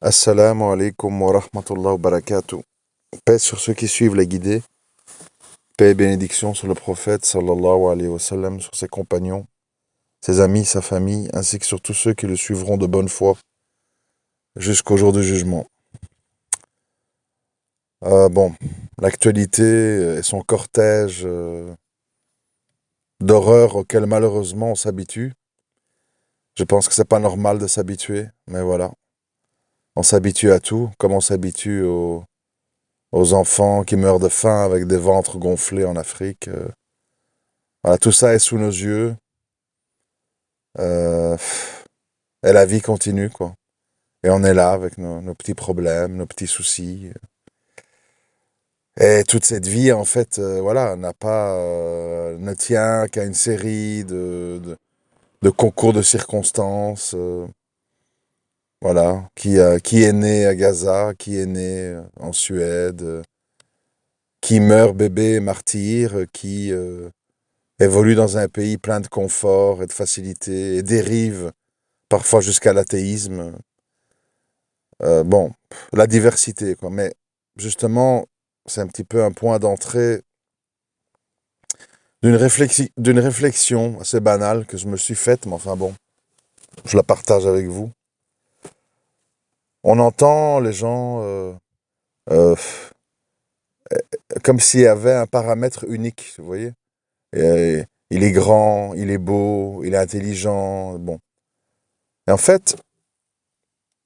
Assalamu alaikum wa rahmatullah wa barakatuh. Paix sur ceux qui suivent les guidés. Paix et bénédiction sur le prophète sallallahu alayhi wa sallam, sur ses compagnons, ses amis, sa famille, ainsi que sur tous ceux qui le suivront de bonne foi jusqu'au jour du jugement. Bon, l'actualité et son cortège d'horreurs auquel malheureusement on s'habitue. Je pense que c'est pas normal de s'habituer, mais voilà. On s'habitue à tout, comme on s'habitue aux enfants qui meurent de faim avec des ventres gonflés en Afrique. Voilà, tout ça est sous nos yeux. Euh, et la vie continue, quoi. Et on est là avec nos petits problèmes, nos petits soucis. Et toute cette vie, en fait, voilà, ne tient qu'à une série de concours de circonstances. Voilà, qui est né à Gaza, qui est né en Suède, qui meurt bébé martyr, qui évolue dans un pays plein de confort et de facilité, et dérive parfois jusqu'à l'athéisme. Bon, la diversité, quoi. Mais justement, c'est un petit peu un point d'entrée d'une réflexion assez banale que je me suis faite, mais enfin bon, je la partage avec vous. On entend les gens euh, comme s'il y avait un paramètre unique, vous voyez. Et il est grand, il est beau, il est intelligent, bon. Et en fait,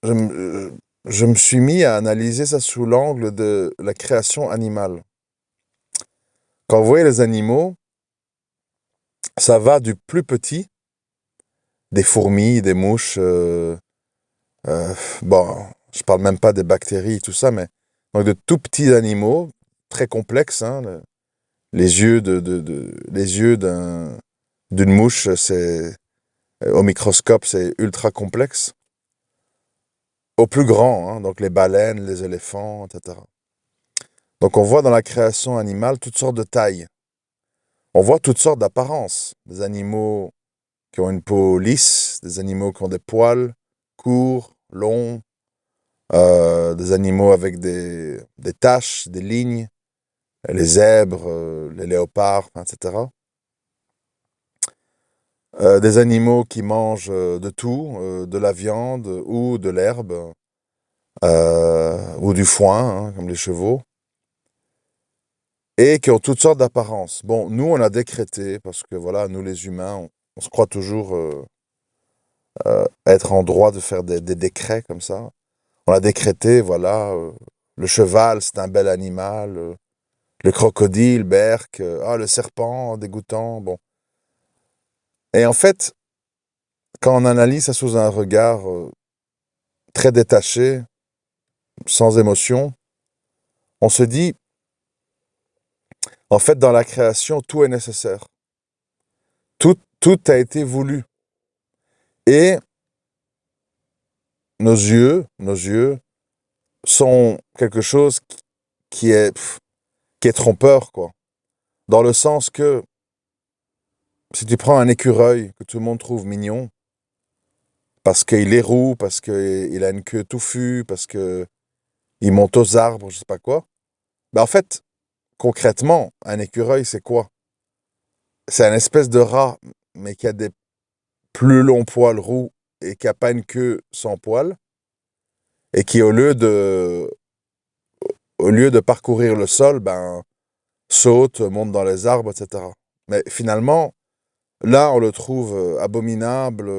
je, me- je me suis mis à analyser ça sous l'angle de la création animale. Quand vous voyez les animaux, ça va du plus petit, des fourmis, des mouches, euh, bon, je parle même pas des bactéries, tout ça, mais donc de tout petits animaux, très complexes, hein, les yeux les yeux d'une mouche, au microscope, c'est ultra complexe, au plus grand, hein, donc les baleines, les éléphants, etc. Donc on voit dans la création animale toutes sortes de tailles. On voit toutes sortes d'apparences. Des animaux qui ont une peau lisse, des animaux qui ont des poils courts, longs, des animaux avec des taches, des lignes, les zèbres, les léopards, etc. Des animaux qui mangent de tout, de la viande ou de l'herbe, ou du foin, hein, comme les chevaux, et qui ont toutes sortes d'apparences. Bon, nous, on a décrété, parce que voilà, nous les humains, on se croit toujours être en droit de faire des décrets comme ça. On a décrété, voilà, le cheval, c'est un bel animal, le crocodile, berk, le serpent, dégoûtant, bon. Et en fait, quand on analyse ça sous un regard très détaché, sans émotion, on se dit, en fait, dans la création, tout est nécessaire. Tout a été voulu. Et nos yeux sont quelque chose qui est, qui est trompeur, quoi. Dans le sens que, si tu prends un écureuil que tout le monde trouve mignon, parce qu'il est roux, parce qu'il a une queue touffue, parce qu'il monte aux arbres, je sais pas quoi, ben en fait, concrètement, un écureuil, c'est quoi? C'est un espèce de rat, mais qui a des plus longs poils roux et qui a pas une queue sans poils, et qui, au lieu de parcourir le sol, ben, saute, monte dans les arbres, etc. Mais finalement, là, on le trouve abominable,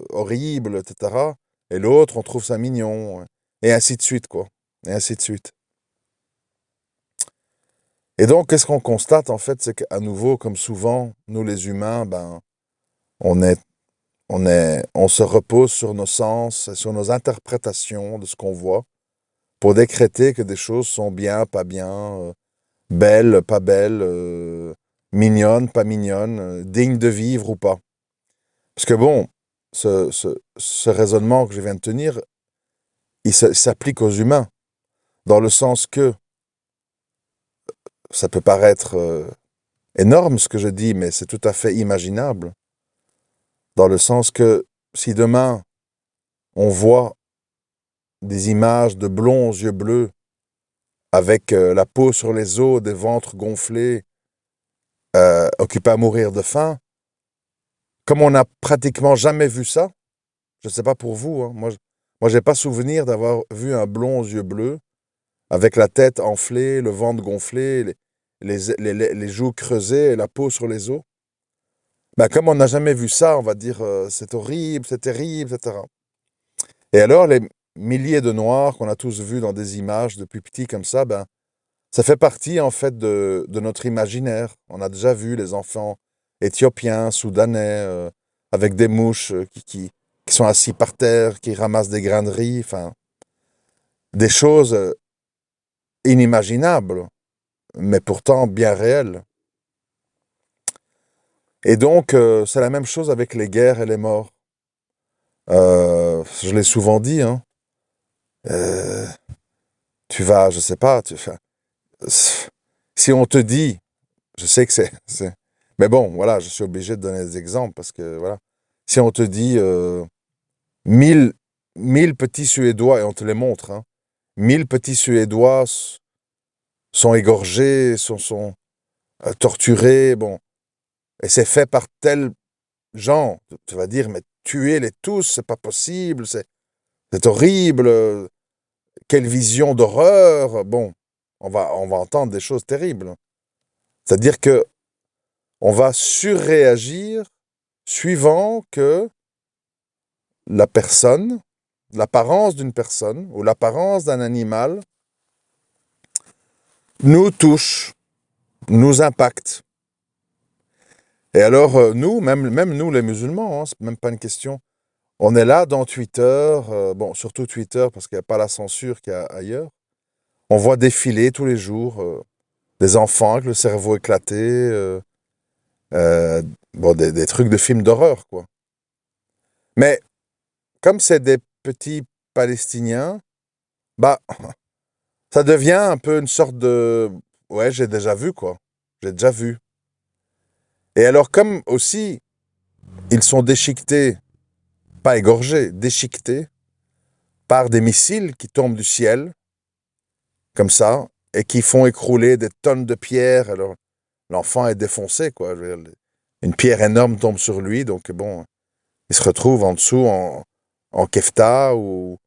horrible, etc. Et l'autre, on trouve ça mignon. Et ainsi de suite, quoi. Et ainsi de suite. Et donc, qu'est-ce qu'on constate, en fait, c'est qu'à nouveau, comme souvent, nous les humains, ben, on est, on se repose sur nos sens, sur nos interprétations de ce qu'on voit, pour décréter que des choses sont bien, pas bien, belles, pas belles, mignonnes, pas mignonnes, dignes de vivre ou pas. Parce que bon, ce raisonnement que je viens de tenir, il s'applique aux humains, dans le sens que ça peut paraître énorme ce que je dis, mais c'est tout à fait imaginable, dans le sens que si demain on voit des images de blonds aux yeux bleus, avec la peau sur les os, des ventres gonflés, occupés à mourir de faim, comme on n'a pratiquement jamais vu ça, je ne sais pas pour vous, hein, moi j'ai pas souvenir d'avoir vu un blond aux yeux bleus, avec la tête enflée, le ventre gonflé, les joues creusées et la peau sur les os. Ben, comme on n'a jamais vu ça, on va dire c'est horrible, c'est terrible, etc. Et alors, les milliers de noirs qu'on a tous vus dans des images depuis petit comme ça, ben, ça fait partie en fait de notre imaginaire. On a déjà vu les enfants éthiopiens, soudanais, avec des mouches qui sont assis par terre, qui ramassent des grains de riz, enfin, des choses inimaginables, mais pourtant bien réelles. Et donc, c'est la même chose avec les guerres et les morts. Je l'ai souvent dit, hein. euh, tu vas, je sais pas, si on te dit, je sais que mais bon, voilà, je suis obligé de donner des exemples parce que, voilà, si on te dit 1000, 1000 petits Suédois, et on te les montre, hein, 1000 petits Suédois sont égorgés, sont torturés, bon, et c'est fait par tels gens, tu vas dire, mais tuez-les tous, c'est pas possible, c'est horrible, quelle vision d'horreur, bon, on va entendre des choses terribles. C'est-à-dire que on va surréagir suivant que la personne, l'apparence d'une personne ou l'apparence d'un animal nous touche, nous impacte. Et alors, nous, même nous les musulmans, hein, c'est même pas une question. On est là dans Twitter, bon, surtout Twitter parce qu'il n'y a pas la censure qu'il y a ailleurs. On voit défiler tous les jours des enfants avec le cerveau éclaté, euh, bon, des trucs de films d'horreur, quoi. Mais comme c'est des petits Palestiniens, bah, ça devient un peu une sorte de... Ouais, j'ai déjà vu, quoi. J'ai déjà vu. Et alors, comme aussi, ils sont déchiquetés, pas égorgés, déchiquetés, par des missiles qui tombent du ciel, comme ça, et qui font écrouler des tonnes de pierres. Alors, l'enfant est défoncé, quoi. Je veux dire, une pierre énorme tombe sur lui, donc bon, il se retrouve en dessous en kefta ou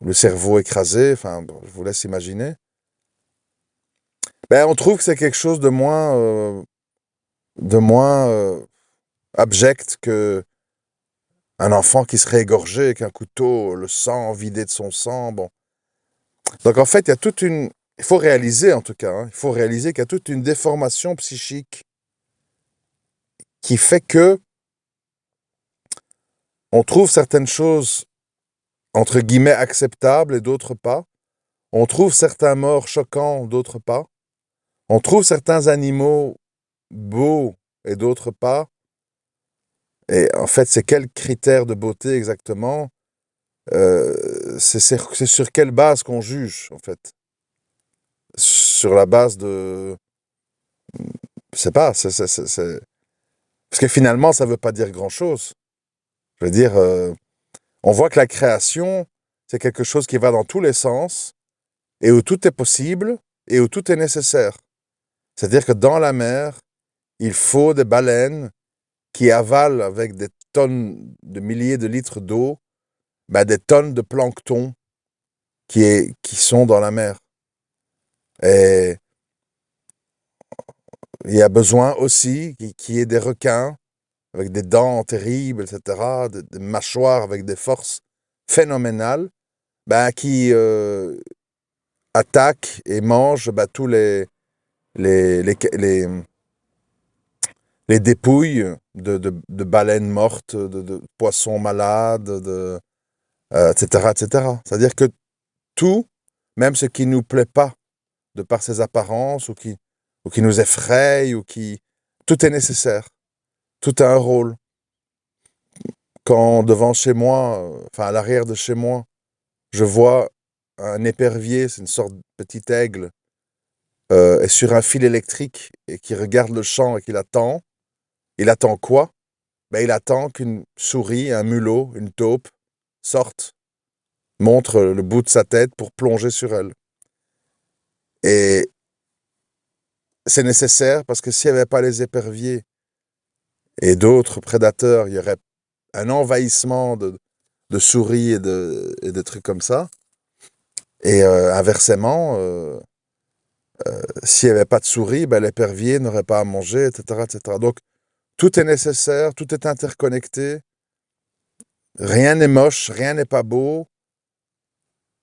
le cerveau écrasé. Enfin, bon, je vous laisse imaginer. Ben, on trouve que c'est quelque chose de moins abject que un enfant qui serait égorgé avec un couteau, le sang vidé de son sang. Bon. Donc en fait, il y a toute une... Il faut réaliser en tout cas, hein, il faut réaliser qu'il y a toute une déformation psychique qui fait que on trouve certaines choses entre guillemets acceptables et d'autres pas. On trouve certains morts choquants, d'autres pas. On trouve certains animaux beaux et d'autres pas. Et en fait, c'est quels critères de beauté exactement? C'est sur quelle base qu'on juge, en fait? Sur la base de... Je sais pas, parce que finalement, ça veut pas dire grand-chose. Je veux dire, on voit que la création, c'est quelque chose qui va dans tous les sens, et où tout est possible, et où tout est nécessaire. C'est-à-dire que dans la mer, il faut des baleines qui avalent avec des tonnes de milliers de litres d'eau, ben, des tonnes de plancton qui sont dans la mer. Et il y a besoin aussi qu'il y ait des requins avec des dents terribles, etc., des mâchoires avec des forces phénoménales, ben, qui attaquent et mangent ben, tous les, les, les, les dépouilles de baleines mortes, de poissons malades, etc., etc. C'est-à-dire que tout, même ce qui ne nous plaît pas de par ses apparences ou qui nous effraie, tout est nécessaire. Tout a un rôle. Quand devant chez moi, enfin à l'arrière de chez moi, je vois un épervier, c'est une sorte de petit aigle, est sur un fil électrique et qui regarde le champ et qu'il attend. Il attend quoi? Ben, il attend qu'une souris, un mulot, une taupe sortent montre le bout de sa tête pour plonger sur elle. Et c'est nécessaire parce que s'il n'y avait pas les éperviers et d'autres prédateurs, il y aurait un envahissement de souris et de trucs comme ça. Et inversement, s'il n'y avait pas de souris, ben, l'épervier n'aurait pas à manger, etc., etc. Donc, tout est nécessaire, tout est interconnecté. Rien n'est moche, rien n'est pas beau.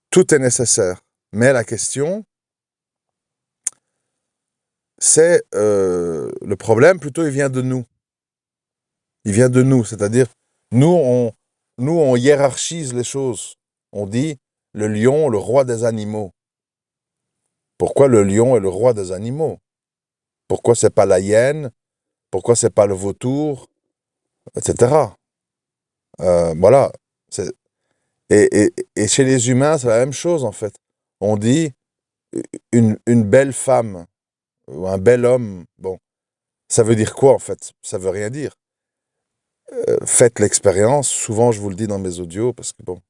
Tout est nécessaire. Mais la question, c'est le problème, plutôt, il vient de nous. Il vient de nous, c'est-à-dire, nous, on hiérarchise les choses. On dit le lion, le roi des animaux. Pourquoi le lion est le roi des animaux? Pourquoi c'est pas la hyène? Pourquoi c'est pas le vautour? Etc. Voilà. Et chez les humains, c'est la même chose, en fait. On dit une belle femme ou un bel homme. Bon, ça veut dire quoi, en fait? Ça veut rien dire. Faites l'expérience. Souvent, je vous le dis dans mes audios, parce que bon,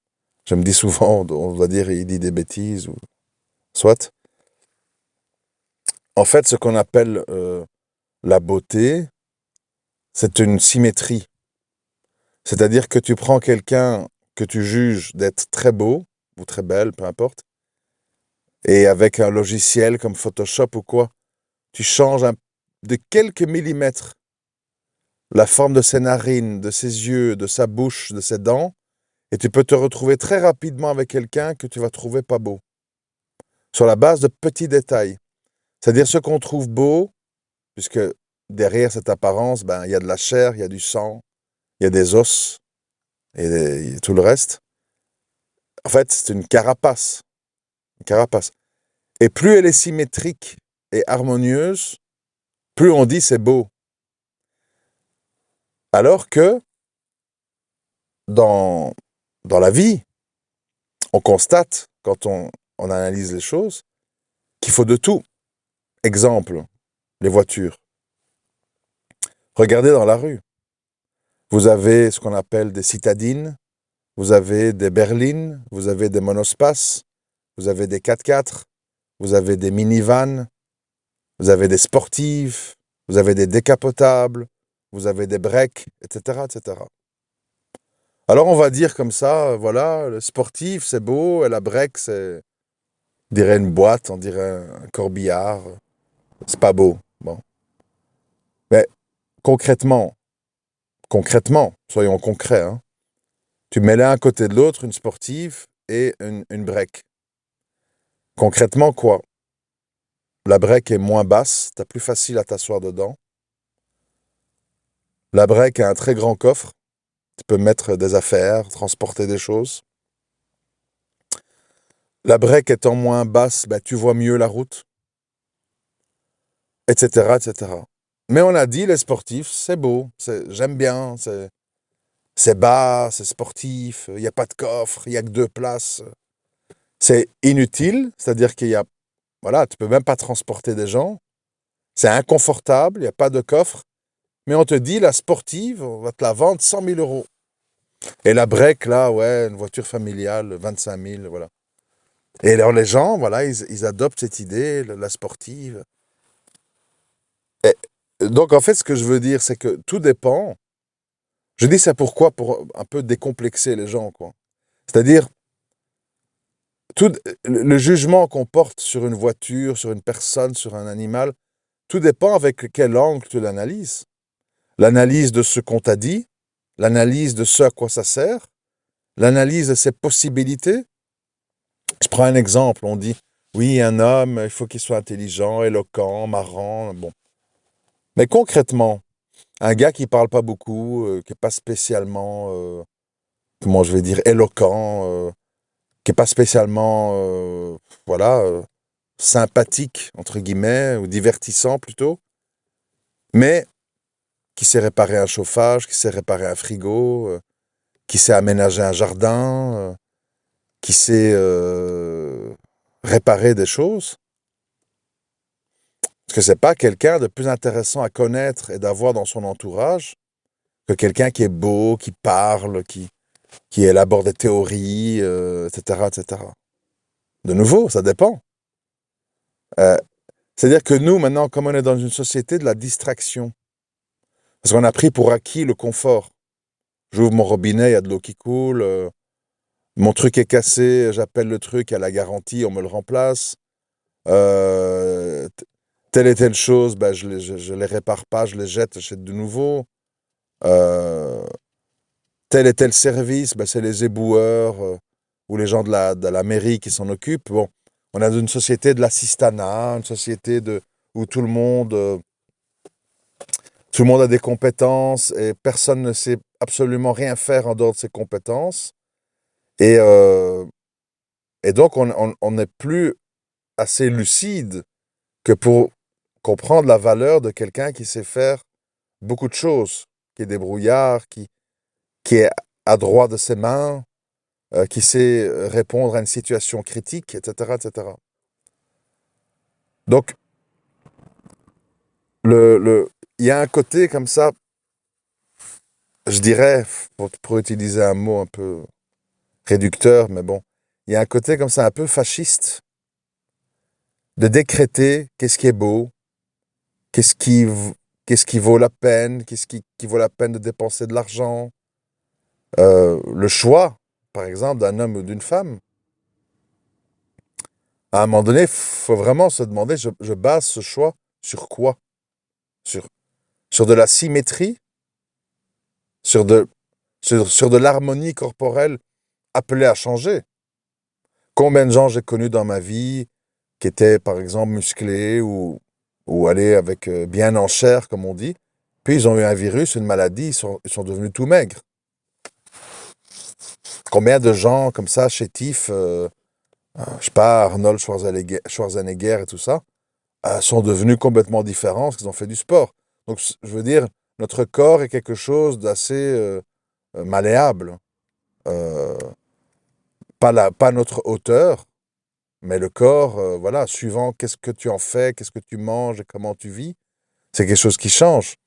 je me dis souvent, on va dire, il dit des bêtises, ou soit. En fait, ce qu'on appelle la beauté, c'est une symétrie. C'est-à-dire que tu prends quelqu'un que tu juges d'être très beau, ou très belle, peu importe, et avec un logiciel comme Photoshop ou quoi, tu changes de quelques millimètres la forme de ses narines, de ses yeux, de sa bouche, de ses dents, et tu peux te retrouver très rapidement avec quelqu'un que tu vas trouver pas beau, sur la base de petits détails. C'est-à-dire ce qu'on trouve beau, puisque derrière cette apparence, ben, il y a de la chair, il y a du sang, il y a des os, et tout le reste. En fait, c'est une carapace. Une carapace. Et plus elle est symétrique et harmonieuse, plus on dit c'est beau. Alors que dans, dans la vie, on constate, quand on analyse les choses, qu'il faut de tout. Exemple, les voitures. Regardez dans la rue. Vous avez ce qu'on appelle des citadines, vous avez des berlines, vous avez des monospaces, vous avez des 4x4, vous avez des minivans, vous avez des sportives, vous avez des décapotables, vous avez des breaks, etc., etc. Alors on va dire comme ça, voilà, le sportif c'est beau, et la break c'est, on dirait une boîte, on dirait un corbillard, c'est pas beau. Bon. Mais concrètement, soyons concrets, hein, tu mets l'un à côté de l'autre, une sportive et une break. Concrètement quoi? La break est moins basse, t'as plus facile à t'asseoir dedans. La break a un très grand coffre, tu peux mettre des affaires, transporter des choses. La break étant moins basse, ben, tu vois mieux la route, etc., etc. Mais on a dit, les sportifs, c'est beau, j'aime bien, c'est bas, c'est sportif, il n'y a pas de coffre, il n'y a que 2 places. C'est inutile, c'est-à-dire qu'il y a, voilà, tu peux même pas transporter des gens. C'est inconfortable, il n'y a pas de coffre. Mais on te dit, la sportive, on va te la vendre 100 000 euros. Et la break, là, ouais, une voiture familiale, 25 000, voilà. Et alors les gens, voilà, ils adoptent cette idée, la sportive. Et donc en fait, ce que je veux dire, c'est que tout dépend. Je dis ça pourquoi? Pour un peu décomplexer les gens, quoi. C'est-à-dire, tout, le jugement qu'on porte sur une voiture, sur une personne, sur un animal, tout dépend avec quel angle tu l'analyses. L'analyse de ce qu'on t'a dit, l'analyse de ce à quoi ça sert, l'analyse de ses possibilités. Je prends un exemple, on dit, oui, un homme, il faut qu'il soit intelligent, éloquent, marrant, bon. Mais concrètement, un gars qui parle pas beaucoup, qui est pas spécialement, comment je vais dire, éloquent, qui est pas spécialement, voilà, sympathique, entre guillemets, ou divertissant plutôt, mais qui sait réparer un chauffage, qui sait réparer un frigo, qui sait aménager un jardin, qui sait réparer des choses. Parce que c'est pas quelqu'un de plus intéressant à connaître et d'avoir dans son entourage que quelqu'un qui est beau, qui parle, qui élabore des théories, etc., etc. De nouveau, ça dépend. Euh, C'est-à-dire que nous, maintenant, comme on est dans une société de la distraction, parce qu'on a pris pour acquis le confort. J'ouvre mon robinet, il y a de l'eau qui coule, mon truc est cassé, j'appelle le truc, il y a la garantie, on me le remplace. Telle et telle chose, ben, je les répare pas, je les jette, j'achète de nouveau. Euh, Tel et tel service, ben, c'est les éboueurs ou les gens de la mairie qui s'en occupent. Bon, on a une société de l'assistanat, une société où tout le monde a des compétences et personne ne sait absolument rien faire en dehors de ses compétences. Et, euh, et donc, on n'est plus assez lucide que pour comprendre la valeur de quelqu'un qui sait faire beaucoup de choses, qui est débrouillard, qui est adroit de ses mains, qui sait répondre à une situation critique, etc., etc. Donc, il y a un côté comme ça, je dirais, pour utiliser un mot un peu réducteur, mais bon, il y a un côté comme ça un peu fasciste de décréter qu'est-ce qui est beau, qu'est-ce qui, qu'est-ce qui vaut la peine, qui vaut la peine de dépenser de l'argent. Le choix, par exemple, d'un homme ou d'une femme, à un moment donné, il faut vraiment se demander, je base ce choix sur quoi? Sur, sur de la symétrie, sur de, sur de l'harmonie corporelle appelée à changer. Combien de gens j'ai connus dans ma vie qui étaient, par exemple, musclés ou allés avec bien en chair, comme on dit, puis ils ont eu un virus, une maladie, ils sont devenus tout maigres. Combien de gens comme ça, chétifs, je sais pas, Arnold Schwarzenegger et tout ça, sont devenus complètement différents parce qu'ils ont fait du sport. Donc, je veux dire, notre corps est quelque chose d'assez malléable. Euh, pas notre hauteur, mais le corps, voilà, suivant qu'est-ce que tu en fais, qu'est-ce que tu manges et comment tu vis, c'est quelque chose qui change.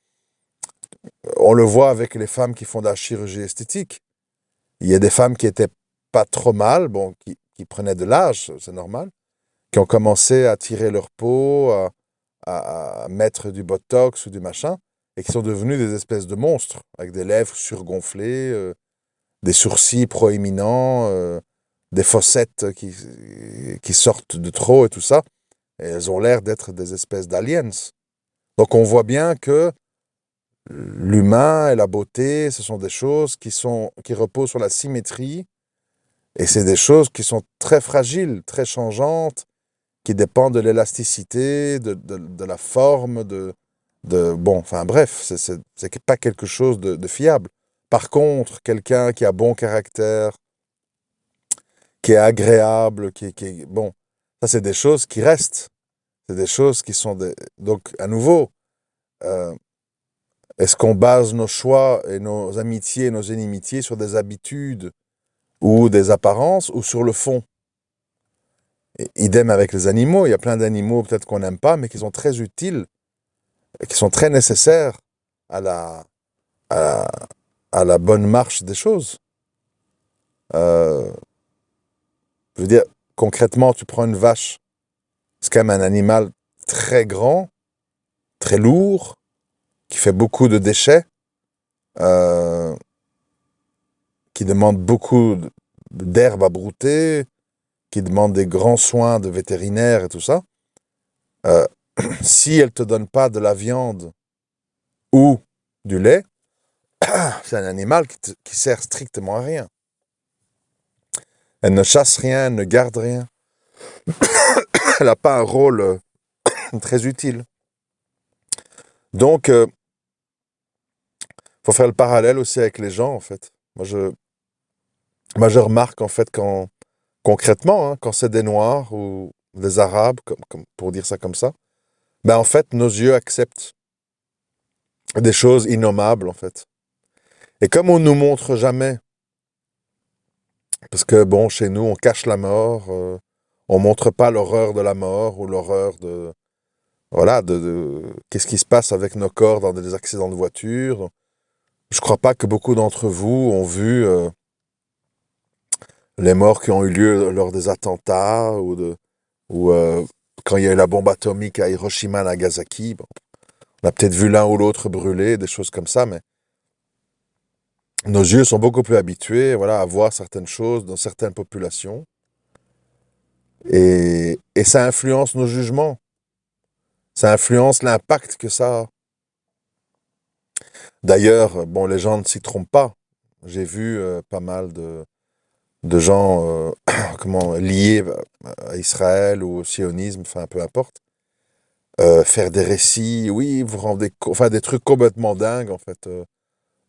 On le voit avec les femmes qui font de la chirurgie esthétique. Il y a des femmes qui étaient pas trop mal, bon, qui prenaient de l'âge, c'est normal, qui ont commencé à tirer leur peau, à mettre du botox ou du machin, et qui sont devenus des espèces de monstres, avec des lèvres surgonflées, des sourcils proéminents, des fossettes qui sortent de trop et tout ça. Et elles ont l'air d'être des espèces d'aliens. Donc on voit bien que l'humain et la beauté, ce sont des choses qui reposent sur la symétrie, et c'est des choses qui sont très fragiles, très changeantes, qui dépendent de l'élasticité, de la forme, bon, enfin bref, c'est pas quelque chose de fiable. Par contre, quelqu'un qui a bon caractère, qui est agréable, bon, ça c'est des choses qui restent. C'est des choses qui sont des... Donc, à nouveau, euh, est-ce qu'on base nos choix et nos amitiés et nos inimitiés sur des habitudes ou des apparences ou sur le fond? Et idem avec les animaux, il y a plein d'animaux peut-être qu'on n'aime pas, mais qui sont très utiles, et qui sont très nécessaires à à, à la bonne marche des choses. Euh, je veux dire, concrètement, tu prends une vache, c'est quand même un animal très grand, très lourd, qui fait beaucoup de déchets, euh, qui demande beaucoup d'herbe à brouter, qui demande des grands soins de vétérinaire et tout ça. Euh, si elle te donne pas de la viande ou du lait, c'est un animal qui sert strictement à rien. Elle ne chasse rien, elle ne garde rien. Elle n'a pas un rôle très utile. Donc, faut faire le parallèle aussi avec les gens, en fait. Moi, je remarque, en fait, concrètement, hein, quand c'est des Noirs ou des Arabes, pour dire ça comme ça, ben, en fait, nos yeux acceptent des choses innommables, en fait. Et comme on nous montre jamais, parce que, bon, chez nous, on cache la mort, on montre pas l'horreur de la mort ou l'horreur de... Voilà, qu'est-ce qui se passe avec nos corps dans des accidents de voiture. Je crois pas que beaucoup d'entre vous ont vu les morts qui ont eu lieu lors des attentats ou quand il y a eu la bombe atomique à Hiroshima, Nagasaki. Bon, on a peut-être vu l'un ou l'autre brûler, des choses comme ça, mais nos yeux sont beaucoup plus habitués, voilà, à voir certaines choses dans certaines populations. Et ça influence nos jugements. Ça influence l'impact que ça a. D'ailleurs, bon, les gens ne s'y trompent pas. J'ai vu pas mal de gens comment, liés à Israël ou au sionisme, enfin peu importe, faire des récits, oui, vous rendez enfin des trucs complètement dingues en fait.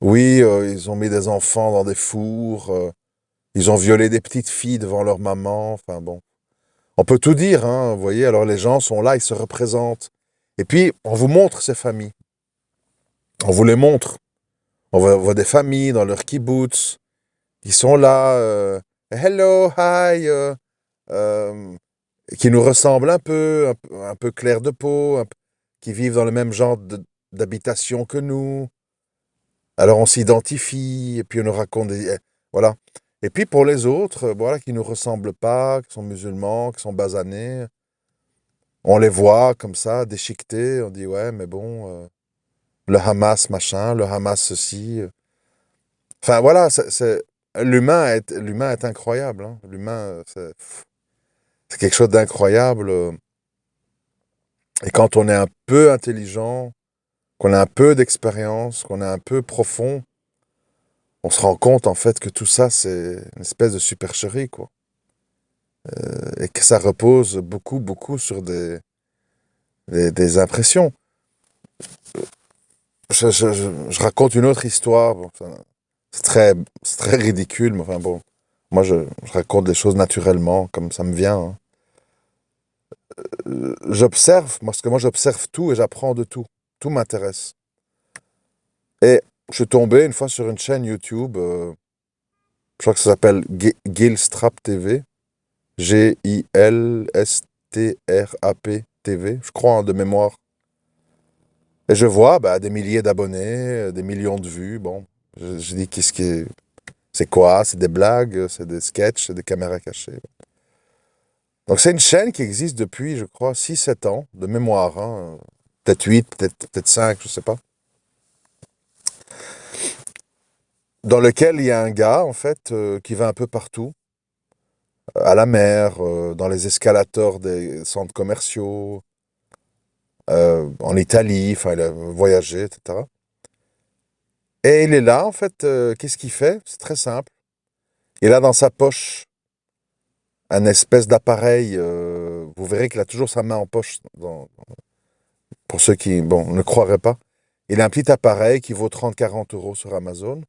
Oui, ils ont mis des enfants dans des fours, ils ont violé des petites filles devant leur maman, enfin bon. On peut tout dire, hein, vous voyez, alors les gens sont là, ils se représentent. Et puis, on vous montre ces familles. On vous les montre. On voit des familles dans leur kibbutz. Ils sont là, hello, hi, euh, qui nous ressemblent un peu clair de peau, qui vivent dans le même genre d'habitation que nous. Alors on s'identifie, et puis on nous raconte voilà. Et puis pour les autres, voilà, qui nous ressemblent pas, qui sont musulmans, qui sont basanés, on les voit comme ça, déchiquetés, on dit ouais, mais bon, le Hamas machin, le Hamas ceci. Enfin voilà, l'humain est incroyable, hein. L'humain, c'est quelque chose d'incroyable. Et quand on est un peu intelligent, qu'on a un peu d'expérience, qu'on est un peu profond, on se rend compte en fait que tout ça, c'est une espèce de supercherie, quoi. Et que ça repose beaucoup, beaucoup sur des impressions. Je raconte une autre histoire. Bon, enfin, c'est très ridicule, mais enfin bon. Moi, je raconte les choses naturellement, comme ça me vient, hein. J'observe, parce que moi, j'observe tout et j'apprends de tout. Tout m'intéresse. Et je suis tombé une fois sur une chaîne YouTube, je crois que ça s'appelle Gilstrap TV. Gilstrap TV, je crois, hein, de mémoire. Et je vois bah, des milliers d'abonnés, des millions de vues. Bon, je dis, qu'est-ce qui est... C'est quoi? C'est des blagues, c'est des sketchs, c'est des caméras cachées. Donc c'est une chaîne qui existe depuis, je crois, 6 7 ans, de mémoire, hein. Peut-être 8, peut-être 5, je sais pas. Dans lequel il y a un gars, en fait, qui va un peu partout, à la mer, dans les escalators des centres commerciaux, en Italie, enfin, il a voyagé, etc. Et il est là, en fait, qu'est-ce qu'il fait? C'est très simple. Il a dans sa poche un espèce d'appareil, vous verrez qu'il a toujours sa main en poche, pour ceux qui, bon, ne croiraient pas. Il a un petit appareil qui vaut 30 40 € sur Amazon.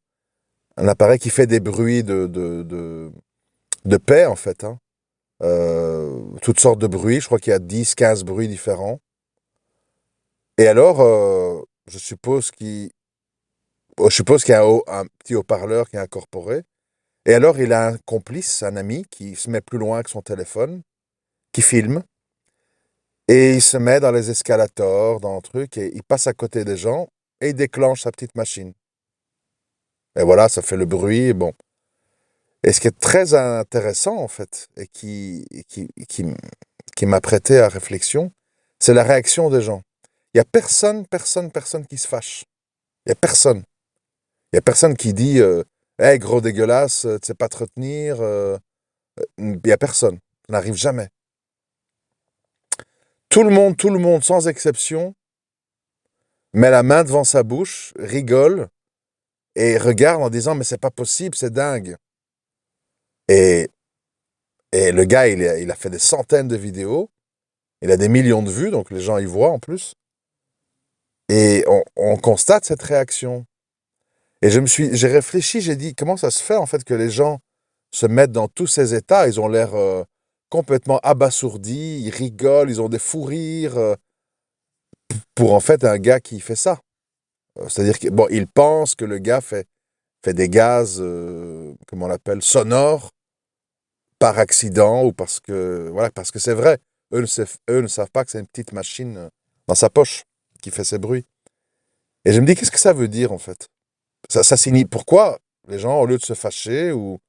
Un appareil qui fait des bruits de paix, en fait, hein. Toutes sortes de bruits. Je crois qu'il y a 10 15 bruits différents. Et alors, je suppose qu'il y a un petit haut-parleur qui est incorporé. Et alors, il a un complice, un ami, qui se met plus loin que son téléphone, qui filme. Et il se met dans les escalators, dans le truc, et il passe à côté des gens, et il déclenche sa petite machine. Et voilà, ça fait le bruit, et bon. Et ce qui est très intéressant, en fait, et qui m'a prêté à réflexion, c'est la réaction des gens. Il y a personne qui se fâche. Il y a personne. Il y a personne qui dit hey, gros dégueulasse, tu sais pas te retenir. Il y a personne. Ça n'arrive jamais. Tout le monde, sans exception, met la main devant sa bouche, rigole et regarde en disant mais c'est pas possible, c'est dingue. Et, et le gars, il a fait des centaines de vidéos, il a des millions de vues, donc les gens y voient en plus. Et on constate cette réaction. Et j'ai réfléchi, j'ai dit, comment ça se fait en fait que les gens se mettent dans tous ces états? Ils ont l'air complètement abasourdis, ils rigolent, ils ont des fous rires pour en fait un gars qui fait ça. C'est-à-dire que bon, ils pensent que le gars fait des gaz, comment on l'appelle, sonores par accident ou parce que voilà, parce que c'est vrai. Eux ne savent pas que c'est une petite machine dans sa poche qui fait ces bruits. Et je me dis, qu'est-ce que ça veut dire en fait? Ça signifie pourquoi les gens, au lieu de se fâcher ou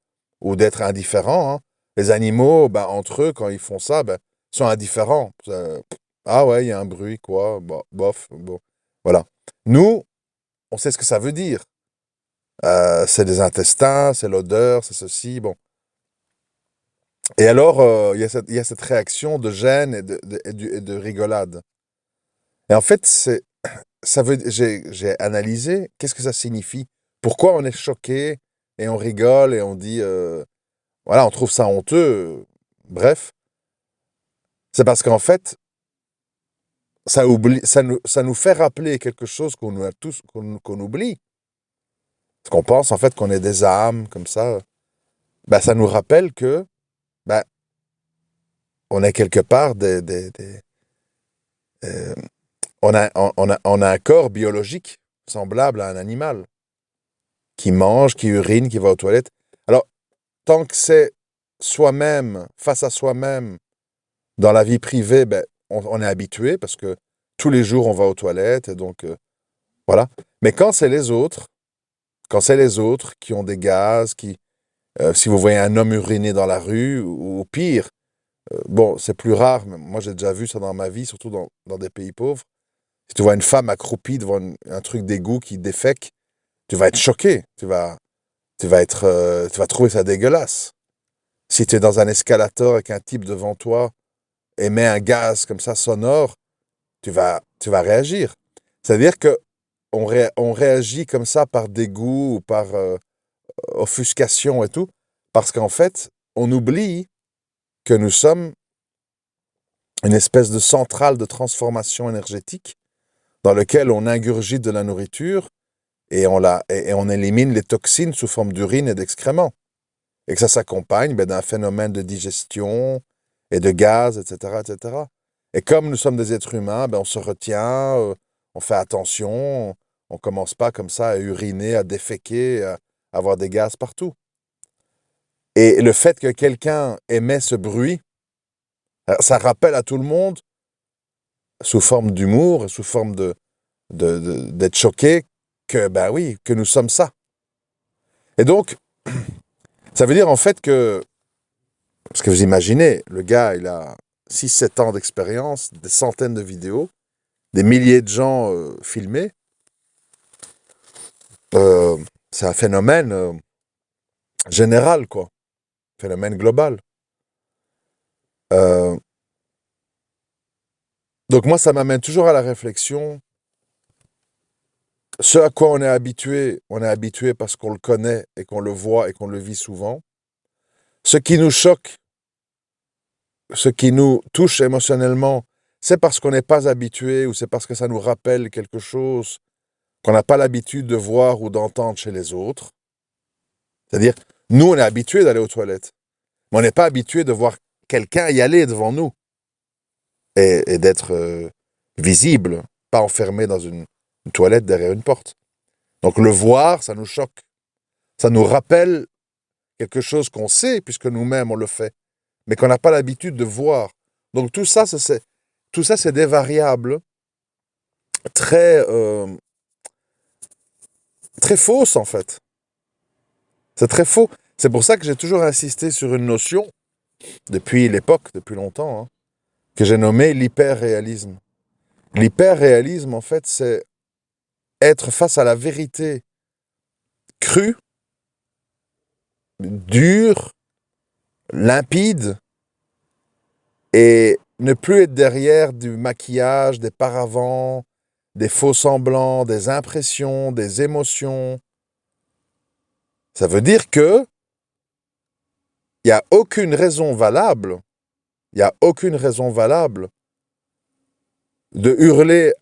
ou d'être indifférent, hein. Les animaux, ben, entre eux, quand ils font ça, ben, sont indifférents. Ah ouais, il y a un bruit, quoi, bof, bon. Voilà. Nous, on sait ce que ça veut dire. C'est des intestins, c'est l'odeur, c'est ceci, bon. Et alors, il y a cette réaction de gêne et de rigolade. Et en fait, j'ai analysé qu'est-ce que ça signifie. Pourquoi on est choqué et on rigole et on dit, voilà, on trouve ça honteux. Bref, c'est parce qu'en fait, ça nous fait rappeler quelque chose qu'on nous a tous, qu'on oublie. Parce qu'on pense en fait qu'on est des âmes, comme ça. Ben, ça nous rappelle que ben, on est quelque part euh, on a un corps biologique semblable à un animal qui mange, qui urine, qui va aux toilettes. Alors, tant que c'est soi-même, face à soi-même, dans la vie privée, ben, on est habitué parce que tous les jours on va aux toilettes et donc voilà. Mais quand c'est les autres qui ont des gaz, si vous voyez un homme uriner dans la rue ou pire, bon, c'est plus rare, mais moi j'ai déjà vu ça dans ma vie, surtout dans des pays pauvres. Si tu vois une femme accroupie devant un truc d'égout qui défèque, tu vas être choqué, tu vas trouver ça dégueulasse. Si tu es dans un escalator avec un type devant toi et met un gaz comme ça sonore, tu vas réagir. C'est-à-dire que on réagit comme ça par dégoût ou par offuscation et tout, parce qu'en fait, on oublie que nous sommes une espèce de centrale de transformation énergétique dans lequel on ingurgite de la nourriture et on élimine les toxines sous forme d'urine et d'excréments. Et que ça s'accompagne ben, d'un phénomène de digestion et de gaz, etc., etc. Et comme nous sommes des êtres humains, ben, on se retient, on fait attention, on commence pas comme ça à uriner, à déféquer, à avoir des gaz partout. Et le fait que quelqu'un émet ce bruit, ça rappelle à tout le monde, sous forme d'humour, sous forme d'être choqué, que, ben oui, que nous sommes ça. Et donc, ça veut dire en fait que, parce que vous imaginez, le gars, il a 6 7 ans d'expérience, des centaines de vidéos, des milliers de gens filmés. Euh, c'est un phénomène général, quoi. Phénomène global. Euh, donc moi, ça m'amène toujours à la réflexion. Ce à quoi on est habitué parce qu'on le connaît et qu'on le voit et qu'on le vit souvent. Ce qui nous choque, ce qui nous touche émotionnellement, c'est parce qu'on n'est pas habitué ou c'est parce que ça nous rappelle quelque chose qu'on n'a pas l'habitude de voir ou d'entendre chez les autres. C'est-à-dire, nous, on est habitué d'aller aux toilettes, mais on n'est pas habitué de voir quelqu'un y aller devant nous et d'être visible, pas enfermé dans une toilette derrière une porte. Donc le voir, ça nous choque. Ça nous rappelle quelque chose qu'on sait, puisque nous-mêmes on le fait, mais qu'on n'a pas l'habitude de voir. Donc tout ça, c'est des variables très, très fausses, en fait. C'est très faux. C'est pour ça que j'ai toujours insisté sur une notion, depuis l'époque, depuis longtemps, hein, que j'ai nommée l'hyperréalisme. L'hyperréalisme, en fait, c'est être face à la vérité crue, dure, limpide, et ne plus être derrière du maquillage, des paravents, des faux semblants, des impressions, des émotions. Ça veut dire que il n'y a aucune raison valable, il n'y a aucune raison valable de hurler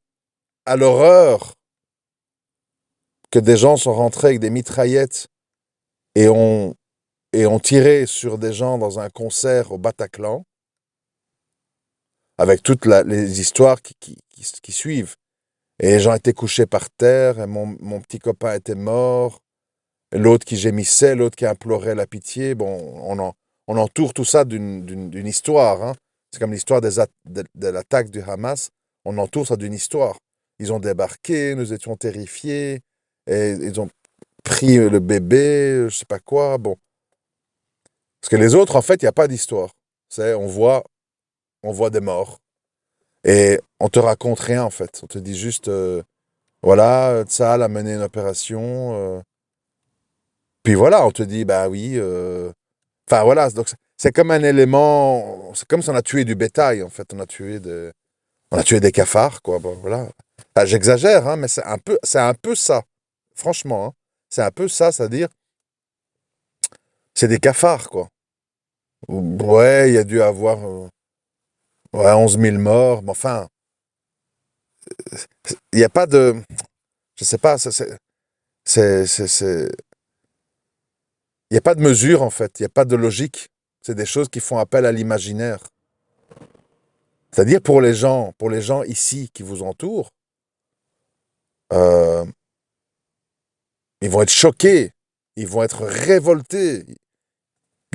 à l'horreur que des gens sont rentrés avec des mitraillettes et ont tiré sur des gens dans un concert au Bataclan, avec toutes les histoires qui suivent. Et les gens étaient couchés par terre, et mon petit copain était mort, l'autre qui gémissait, l'autre qui implorait la pitié. Bon, on entoure tout ça d'une histoire, hein. C'est comme l'histoire de l'attaque du Hamas. On entoure ça d'une histoire. Ils ont débarqué, nous étions terrifiés, et ils ont pris le bébé, je sais pas quoi. Bon. Parce que les autres, en fait, il n'y a pas d'histoire. On voit des morts. Et on te raconte rien, en fait. On te dit juste, voilà, Tsahal a mené une opération. Puis voilà, on te dit, bah oui. Enfin, voilà, donc c'est comme un élément. C'est comme si on a tué du bétail, en fait. On a tué des cafards, quoi. Bon, voilà. Enfin, j'exagère, hein, mais c'est un peu ça. Franchement, hein. C'est un peu ça, c'est-à-dire, c'est des cafards, quoi. Ouais, il y a dû avoir ouais, 11 000 morts, mais enfin, il n'y a pas de. Je sais pas, c'est- il n'y a pas de mesure, en fait. Il n'y a pas de logique. C'est des choses qui font appel à l'imaginaire. C'est-à-dire pour les gens ici qui vous entourent, euh, ils vont être choqués, ils vont être révoltés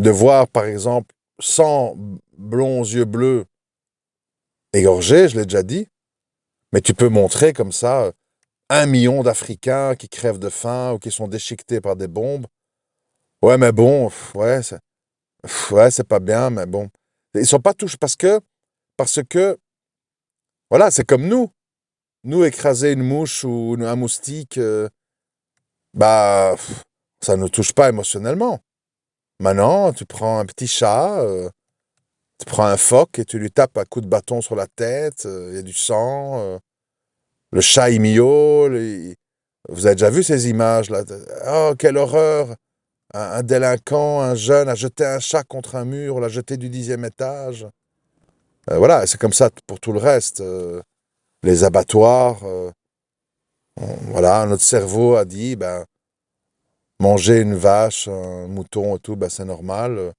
de voir, par exemple, 100 blonds aux yeux bleus égorgés, je l'ai déjà dit, mais tu peux montrer comme ça 1 million d'Africains qui crèvent de faim ou qui sont déchiquetés par des bombes. Ouais, mais bon, ouais, c'est pas bien, mais bon. Ils sont pas touchés parce que, voilà, c'est comme nous. Nous, écraser une mouche ou un moustique, bah, ça ne nous touche pas émotionnellement. Maintenant, tu prends un petit chat, tu prends un phoque et tu lui tapes un coup de bâton sur la tête, il y a du sang, le chat il miaule. Vous avez déjà vu ces images là? Oh, quelle horreur! Un délinquant, un jeune a jeté un chat contre un mur, l'a jeté du 10e étage. Voilà, c'est comme ça pour tout le reste. Les abattoirs, voilà, notre cerveau a dit, ben, manger une vache, un mouton et tout, ben, c'est normal.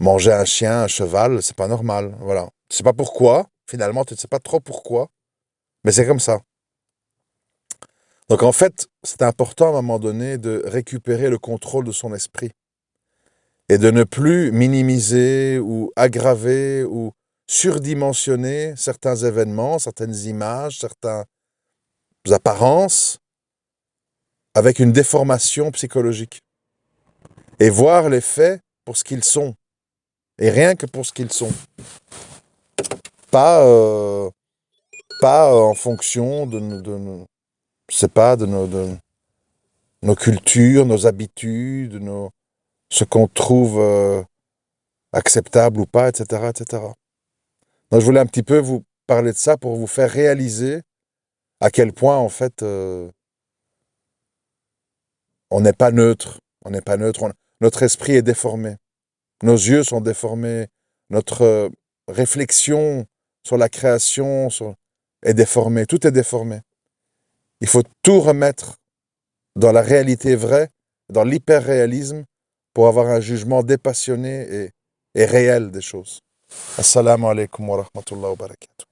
Manger un chien, un cheval, c'est pas normal. Voilà. Tu sais pas pourquoi, finalement, tu ne sais pas trop pourquoi, mais c'est comme ça. Donc en fait, c'est important à un moment donné de récupérer le contrôle de son esprit et de ne plus minimiser ou aggraver ou surdimensionner certains événements, certaines images, certaines apparences avec une déformation psychologique et voir les faits pour ce qu'ils sont et rien que pour ce qu'ils sont. Pas, pas en fonction je sais pas, de nos cultures, nos habitudes, ce qu'on trouve acceptable ou pas, etc., etc. Donc je voulais un petit peu vous parler de ça pour vous faire réaliser à quel point, en fait, on n'est pas neutre. On n'est pas neutre. Notre esprit est déformé. Nos yeux sont déformés. Notre réflexion sur la création est déformée. Tout est déformé. Il faut tout remettre dans la réalité vraie, dans l'hyper-réalisme, pour avoir un jugement dépassionné et réel des choses. Assalamu alaikum wa rahmatullahi wa barakatuh.